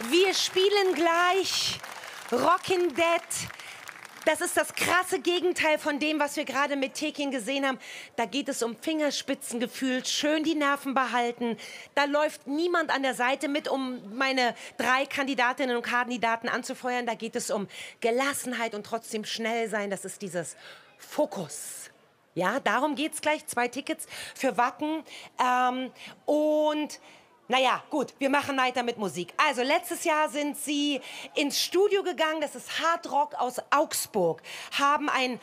Wir spielen gleich Rockin' Dead. Das ist das krasse Gegenteil von dem, was wir gerade mit Tekin gesehen haben. Da geht es um Fingerspitzengefühl, schön die Nerven behalten. Da läuft niemand an der Seite mit, um meine 3 Kandidatinnen und Kandidaten anzufeuern. Da geht es um Gelassenheit und trotzdem schnell sein. Das ist dieses Fokus. Ja, darum geht's gleich. 2 Tickets für Wacken. Naja, gut, wir machen weiter mit Musik. Also, letztes Jahr sind Sie ins Studio gegangen, das ist Hard Rock aus Augsburg, haben ein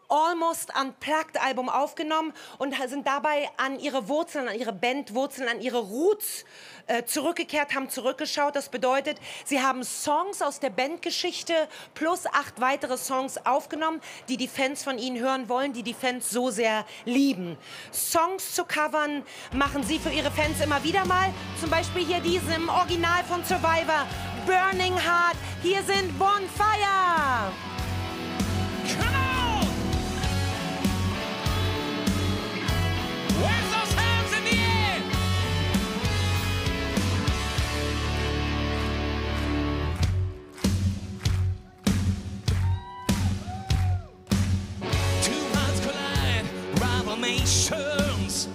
Almost Unplugged Album aufgenommen und sind dabei an ihre Wurzeln, an ihre Bandwurzeln, an ihre Roots zurückgekehrt, haben zurückgeschaut. Das bedeutet, sie haben Songs aus der Bandgeschichte plus 8 weitere Songs aufgenommen, die die Fans von ihnen hören wollen, die die Fans so sehr lieben. Songs zu covern machen sie für ihre Fans immer wieder mal. Zum Beispiel hier diesen im Original von Survivor, Burning Heart. Hier sind Bonfire. Come on! Where's those hands in the air? Two hearts collide, rivalations.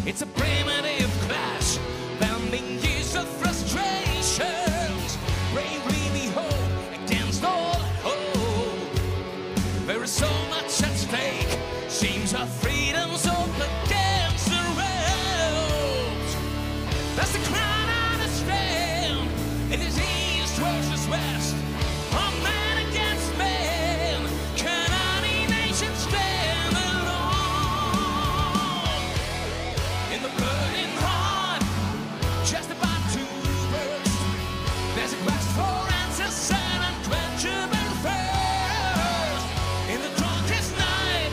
It's a primitive clash, bounding years of frustrations. Bravely we hope against all hope. There is so much at stake. Seems our freedom's up against the ropes. That's the crown I understand. It is east versus west. Man against man. Can any nation stand alone? In the burning heart, just about to burst. There's a quest for answers and unquenchable thirst. In the darkest night,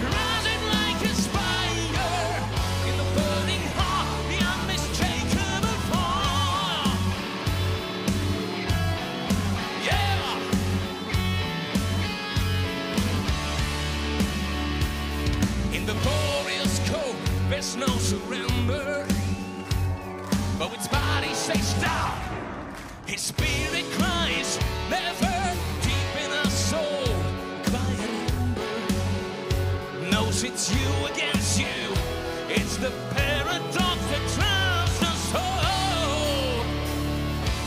rising like a spider. In the burning heart, the unmistakable fire. Yeah. In the glorious cold, there's no surrender. But its body says stop. His spirit cries, never deep in our soul. Quiet ember knows it's you against you. It's the paradox that drives us all.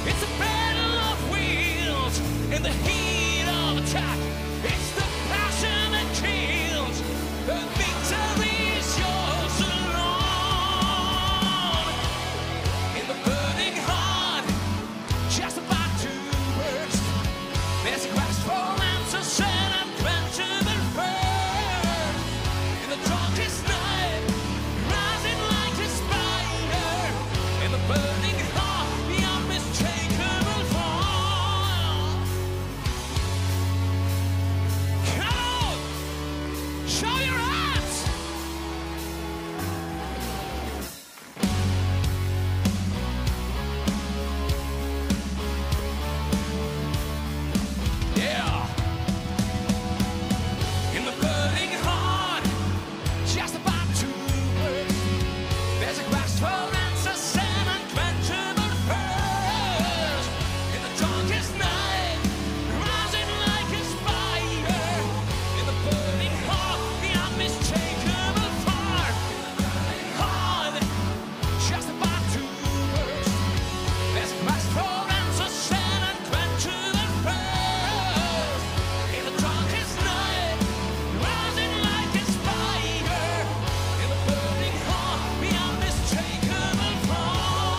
It's a battle of wheels in the heat of attack. It's the passion that kills. The victory is yours alone. In the burning heart, just about to burst. There's a quest for answers and unquenchable thirst. In the darkest night, rising like a spider. In the burning heart, the unmistakable fire. Come on, show your hands. Yeah. In the burning heart, just about to burst. There's a quest for answers and unquenchable thirst. In the darkest night, rising like a spider. In the burning heart, the unmistakable fire. In the burning heart, just about to burst. There's a quest for answers and unquenchable thirst. In the darkest night, rising like a spider. In the burning heart, the unmistakable fire.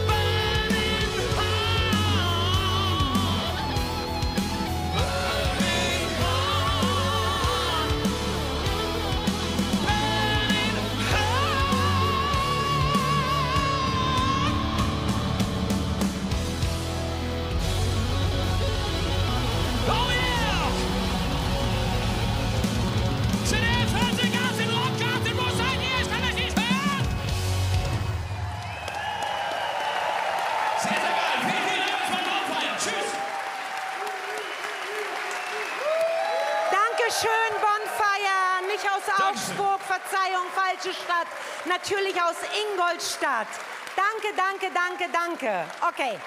Burning heart. Burning heart. Burning heart. Oh yeah! Zu den 40ern sind Rockgarten, wo seid ihr? Ich kann euch nicht hören! Sehr, sehr geil. Vielen, vielen Dank von Bonfire. Tschüss! Dankeschön, Bonfire. Nicht aus Dankeschön. Augsburg, Verzeihung, falsche Stadt. Natürlich aus Ingolstadt. Danke, danke, danke, danke. Okay.